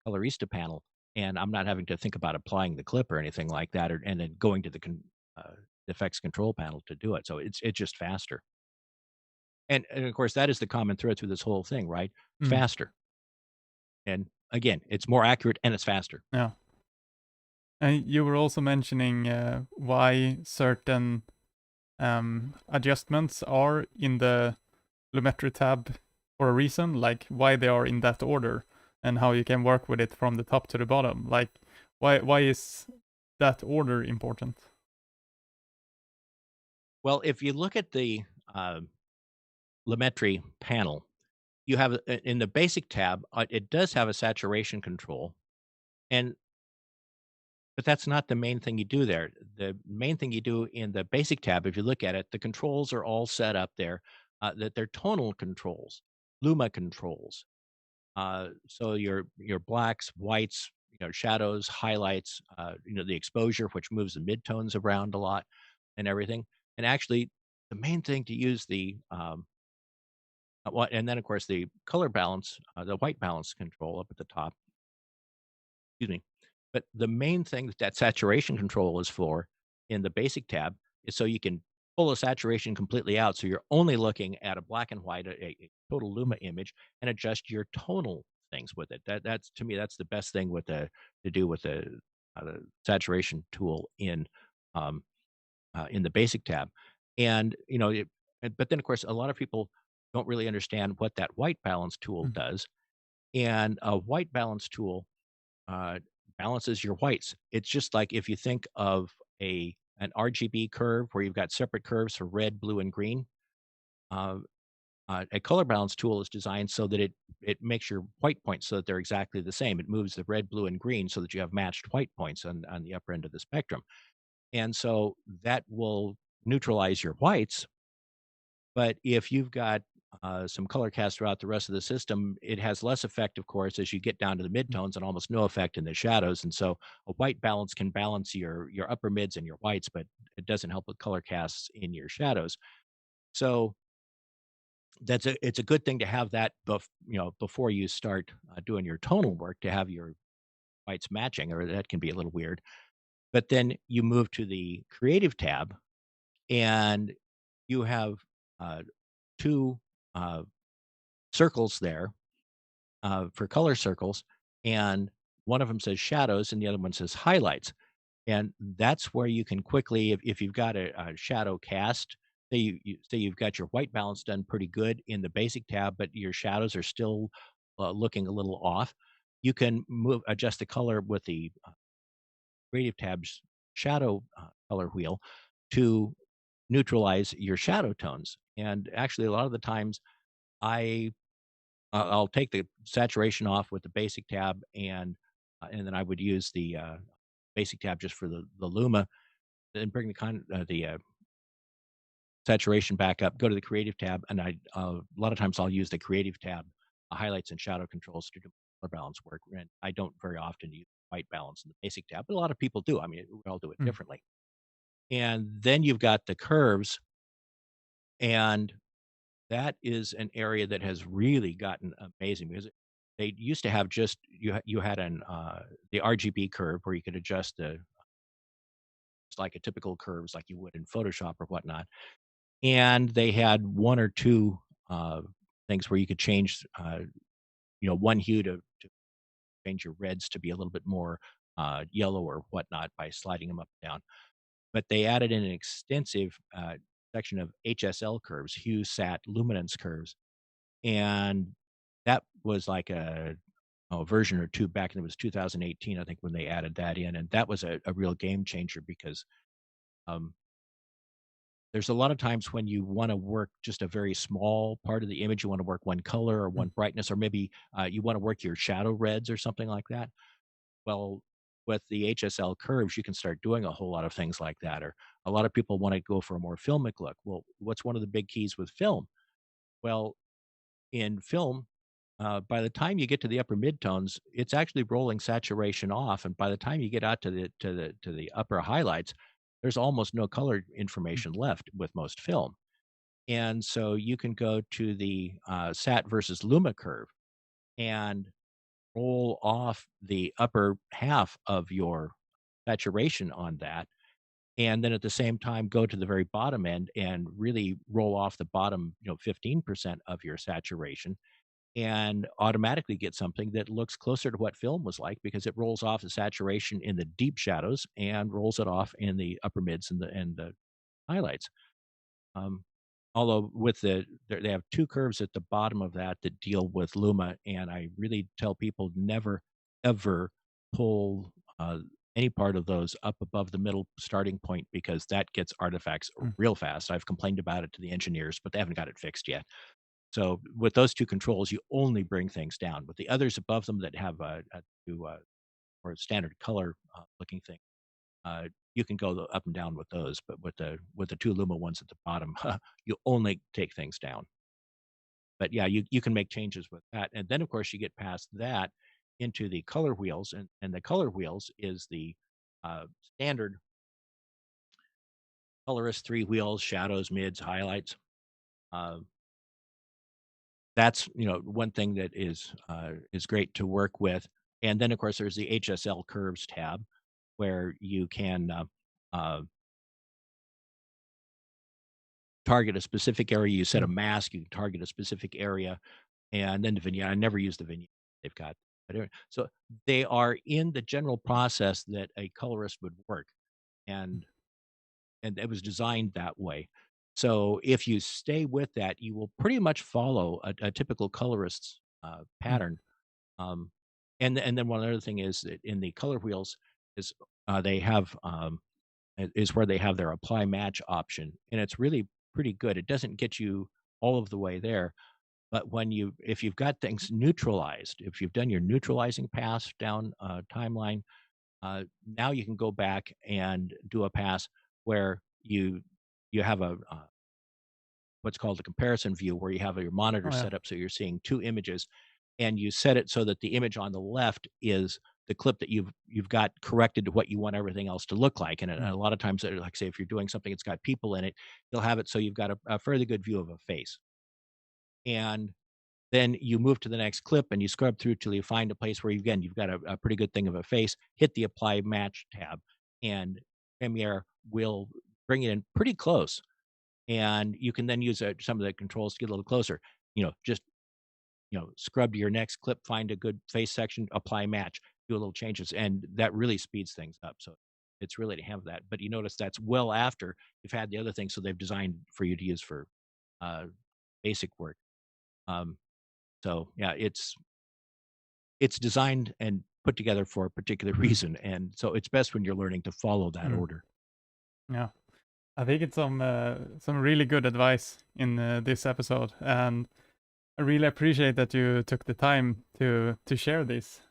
Colorista panel, and I'm not having to think about applying the clip or anything like that, and then going to the effects control panel to do it. So it's just faster. And of course, that is the common thread through this whole thing, right? Mm. Faster. And again, it's more accurate and it's faster. Yeah. And you were also mentioning why certain adjustments are in the Lumetri tab for a reason, like why they are in that order, and how you can work with it from the top to the bottom. Like, why is that order important? Well, if you look at the Lumetri panel, you have in the basic tab, it does have a saturation control, and but that's not the main thing you do there. The main thing you do in the basic tab, if you look at it, the controls are all set up there, that they're tonal controls, luma controls. So your blacks, whites, shadows, highlights, the exposure, which moves the midtones around a lot, and everything. And actually, the main thing to use and then of course the color balance, the white balance control up at the top. Excuse me. But the main thing that saturation control is for in the basic tab is so you can pull the saturation completely out. So you're only looking at a black and white, a total luma image, and adjust your tonal things with it. That's, to me, that's the best thing to do with the saturation tool in the basic tab. And but then of course a lot of people don't really understand what that white balance tool Mm. does. And a white balance tool uh, balances your whites. It's just like if you think of an RGB curve where you've got separate curves for red, blue, and green. Uh, a color balance tool is designed so that it makes your white points so that they're exactly the same. It moves the red, blue, and green so that you have matched white points on the upper end of the spectrum. And so that will neutralize your whites. But if you've got some color cast throughout the rest of the system, it has less effect, of course, as you get down to the Mm. midtones, and almost no effect in the shadows. And so a white balance can balance your upper mids and your whites, but it doesn't help with color casts in your shadows. So it's a good thing to have that before you start doing your tonal work, to have your whites matching, or that can be a little weird. But then you move to the creative tab, and you have uh, two uh, circles there for color circles, and one of them says shadows and the other one says highlights. And that's where you can quickly, if you've got a shadow cast, say you've got your white balance done pretty good in the basic tab, but your shadows are still looking a little off, you can adjust the color with the creative tab's shadow color wheel to neutralize your shadow tones. And actually, a lot of the times, I I'll take the saturation off with the basic tab, and then I would use the basic tab just for the luma, then bring the saturation back up, go to the creative tab, and a lot of times I'll use the creative tab highlights and shadow controls to do color balance work. And I don't very often use white balance in the basic tab, but a lot of people do. I mean, we all do it Mm. differently. And then you've got the curves, and that is an area that has really gotten amazing because they used to have just you had the RGB curve where you could adjust the just like a typical curves like you would in Photoshop or whatnot, and they had one or two things where you could change one hue to change your reds to be a little bit more yellow or whatnot by sliding them up and down. But they added in an extensive section of HSL curves, hue, sat, luminance curves, and that was like a version or two back, and it was 2018, I think, when they added that in, and that was a real game changer because um, there's a lot of times when you want to work just a very small part of the image, you want to work one color or one brightness, or maybe you want to work your shadow reds or something like that. Well, with the HSL curves, you can start doing a whole lot of things like that. Or a lot of people want to go for a more filmic look. Well, what's one of the big keys with film? Well, in film, by the time you get to the upper midtones, it's actually rolling saturation off, and by the time you get out to the upper highlights, there's almost no color information left with most film. And so you can go to the sat versus luma curve and roll off the upper half of your saturation on that, and then at the same time go to the very bottom end and really roll off the bottom 15% of your saturation, and automatically get something that looks closer to what film was like because it rolls off the saturation in the deep shadows and rolls it off in the upper mids and the highlights. Um, Although with they have two curves at the bottom of that that deal with luma, and I really tell people never ever pull any part of those up above the middle starting point because that gets artifacts real fast. I've complained about it to the engineers, but they haven't got it fixed yet. So with those two controls, you only bring things down. With the others above them that have or a standard color looking thing, you can go up and down with those. But with the two Luma ones at the bottom, you only take things down. But yeah, you can make changes with that. And then of course you get past that into the color wheels, and the color wheels is the standard colorist 3 wheels, shadows, mids, highlights. Uh, that's one thing that is great to work with. And then of course there's the HSL curves tab where you can uh, target a specific area. You set a mask, you can target a specific area, and then the vignette. I never use the vignette they've got. So they are in the general process that a colorist would work, and it was designed that way. So if you stay with that, you will pretty much follow a typical colorist's pattern. Um, and then one other thing is that in the color wheels is they have is where they have their apply match option, and it's really pretty good. It doesn't get you all of the way there, but if you've got things neutralized, if you've done your neutralizing pass down timeline, now you can go back and do a pass where you have a what's called a comparison view, where you have your monitor set up so you're seeing two images, and you set it so that the image on the left is the clip that you've got corrected to what you want everything else to look like. And a lot of times, like say, if you're doing something that's got people in it, you'll have it so you've got a fairly good view of a face. And then you move to the next clip and you scrub through till you find a place where you've got a pretty good thing of a face, hit the apply match tab, and Premiere will bring it in pretty close. And you can then use some of the controls to get a little closer. Just scrub to your next clip, find a good face section, apply match, do a little changes, and that really speeds things up. So it's really to have that. But you notice that's well after you've had the other things, so they've designed for you to use for basic work. So yeah, it's designed and put together for a particular reason, and so it's best when you're learning to follow that order. Yeah, I think it's some really good advice in this episode, and I really appreciate that you took the time to share this.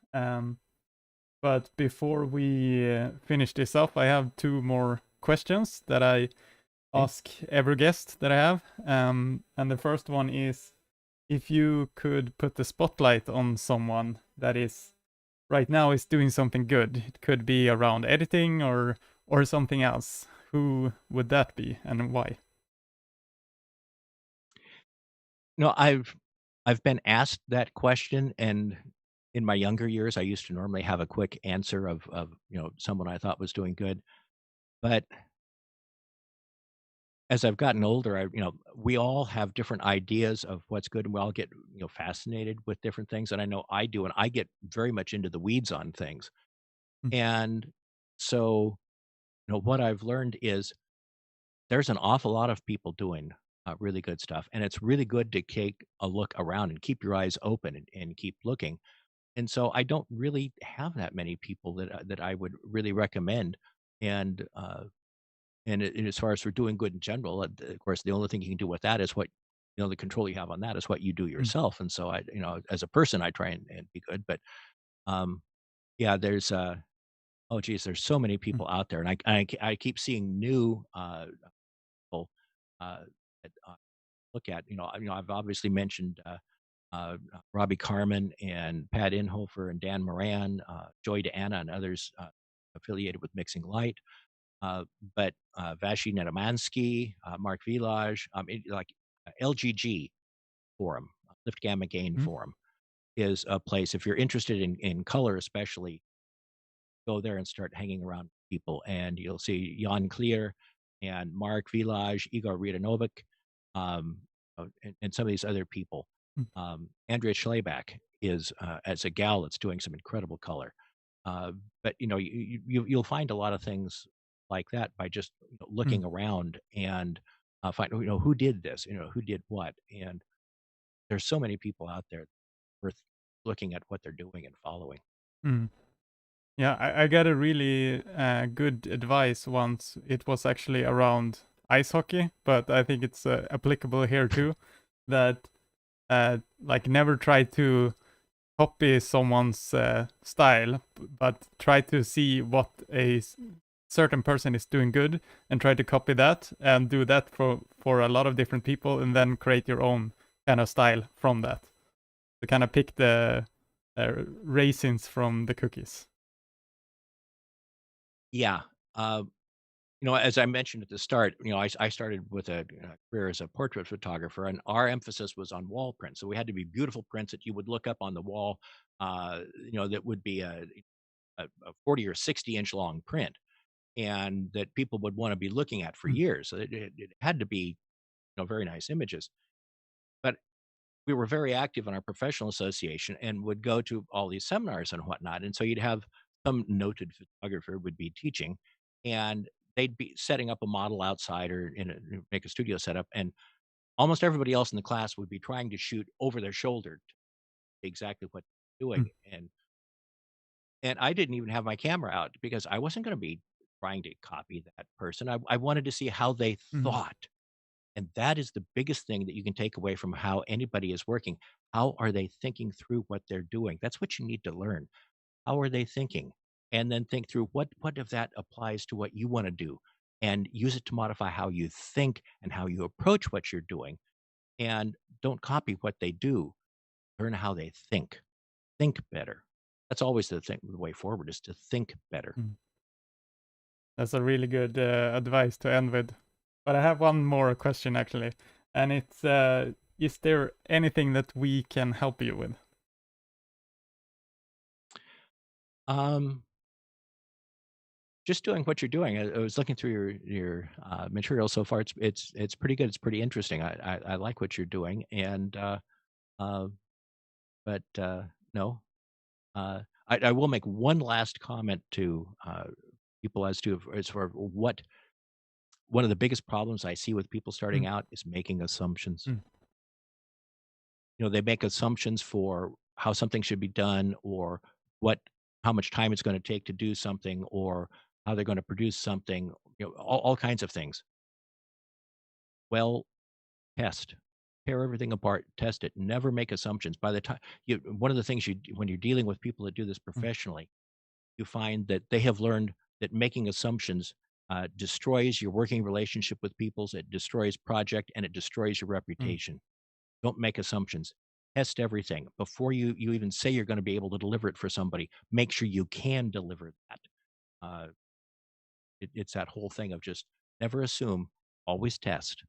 But before we finish this off, I have two more questions that I ask every guest that I have. And the first one is, if you could put the spotlight on someone that is right now is doing something good, it could be around editing or something else, who would that be and why? No, I've been asked that question, and in my younger years, I used to normally have a quick answer of someone I thought was doing good. But as I've gotten older, we all have different ideas of what's good, and we all get fascinated with different things. And I know I do, and I get very much into the weeds on things. Mm, And so, what I've learned is there's an awful lot of people doing really good stuff, and it's really good to take a look around and keep your eyes open and keep looking. And so I don't really have that many people that I would really recommend. And and as far as for doing good in general, of course, the only thing you can do with that is what the control you have on that is what you do mm, yourself. And so as a person, I try and be good. But um, yeah, there's oh geez, there's so many mm, people out there, and I keep seeing new people uh, that look at. I've obviously mentioned. Robbie Carmen and Pat Inhofer and Dan Moran, Joy DeAnna and others affiliated with Mixing Light. Uh, but Vashi Netamansky, Mark Village, like LGG Forum, Lift Gamma Gain mm, Forum, is a place, if you're interested in color especially, go there and start hanging around people. And you'll see Jan Clear and Mark Village, Igor Ridanovic, and some of these other people. mm, Andrea Schleback is as a gal that's doing some incredible color. But you'll find a lot of things like that by just mm, looking around and find who did this, who did what, and there's so many people out there worth looking at what they're doing and following. mm. Yeah, I got a really good advice once. It was actually around ice hockey, but I think it's applicable here too. That like never try to copy someone's style, but try to see what certain person is doing good and try to copy that and do that for a lot of different people, and then create your own kind of style from that. To kind of pick the raisins from the cookies. Yeah. Uh, as I mentioned at the start, I started with a career as a portrait photographer, and our emphasis was on wall prints. So we had to be beautiful prints that you would look up on the wall, that would be a 40 or 60-inch long print, and that people would want to be looking at for Mm, years. So it had to be, very nice images. But we were very active in our professional association and would go to all these seminars and whatnot. And so you'd have some noted photographer would be teaching, and they'd be setting up a model outside or make a studio setup, and almost everybody else in the class would be trying to shoot over their shoulder to exactly what they're mm, doing. And I didn't even have my camera out because I wasn't going to be trying to copy that person. I wanted to see how they mm, thought. And that is the biggest thing that you can take away from how anybody is working. How are they thinking through what they're doing? That's what you need to learn. How are they thinking? And then think through what of that applies to what you want to do, and use it to modify how you think and how you approach what you're doing. And don't copy what they do. Learn how they think. Think better. That's always the way forward is to think better. mm. That's a really good advice to end with. But I have one more question actually, and it's is there anything that we can help you with? Um, just doing what you're doing. I was looking through your material so far. It's pretty good. It's pretty interesting. I like what you're doing, and uh, but no, I will make one last comment to people as for what one of the biggest problems I see with people starting Mm, out is making assumptions. mm, They make assumptions for how something should be done, or what how much time it's going to take to do something, or how they're going to produce something, all kinds of things. Well, test. Tear everything apart, test it, never make assumptions. By the time one of the things when you're dealing with people that do this mm, professionally, you find that they have learned that making assumptions destroys your working relationship with people's, it destroys project, and it destroys your mm. reputation. Don't make assumptions. Test everything before you even say you're going to be able to deliver it for somebody. Make sure you can deliver that. Uh, it's that whole thing of just never assume, always test,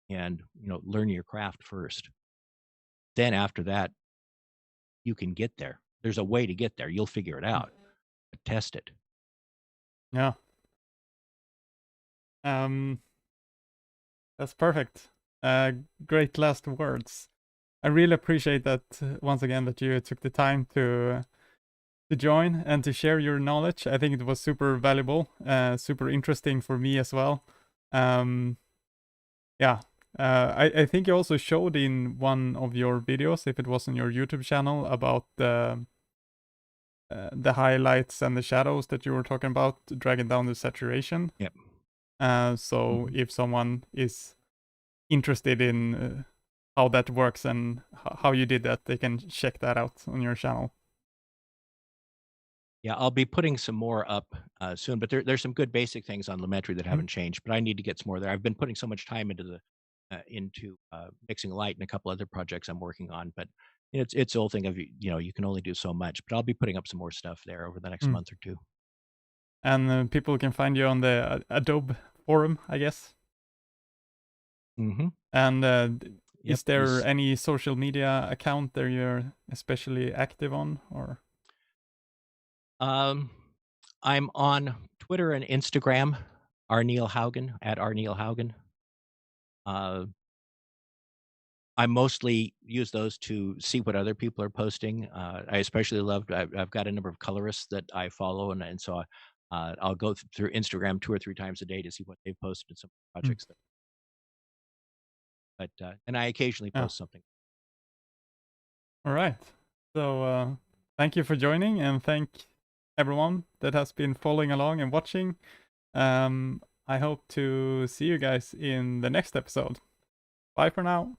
and learn your craft first. Then after that, you can get there. There's a way to get there. You'll figure it out. But test it. Yeah. That's perfect. Great last words. I really appreciate that once again that you took the time to join and to share your knowledge. I think it was super valuable, super interesting for me as well. Yeah, I think you also showed in one of your videos, if it was on your YouTube channel, about the highlights and the shadows that you were talking about, dragging down the saturation. Yep. So if someone is interested in how that works and how you did that, they can check that out on your channel. Yeah, I'll be putting some more up soon, but there's some good basic things on Lumetri that haven't changed, but I need to get some more there. I've been putting so much time into mixing light and a couple other projects I'm working on, but it's the whole thing of, you can only do so much, but I'll be putting up some more stuff there over the next month or two. And people can find you on the Adobe forum, I guess. And is there any social media account that you're especially active on, or? I'm on Twitter and Instagram, R Neil Haugen, at R Neil Haugen. I mostly use those to see what other people are posting. I especially love, I've got a number of colorists that I follow, and so I'll go through Instagram 2 or 3 times a day to see what they've posted in some projects. And I occasionally post something. All right. So thank you for joining, and thank everyone that has been following along and watching. I hope to see you guys in the next episode. Bye for now.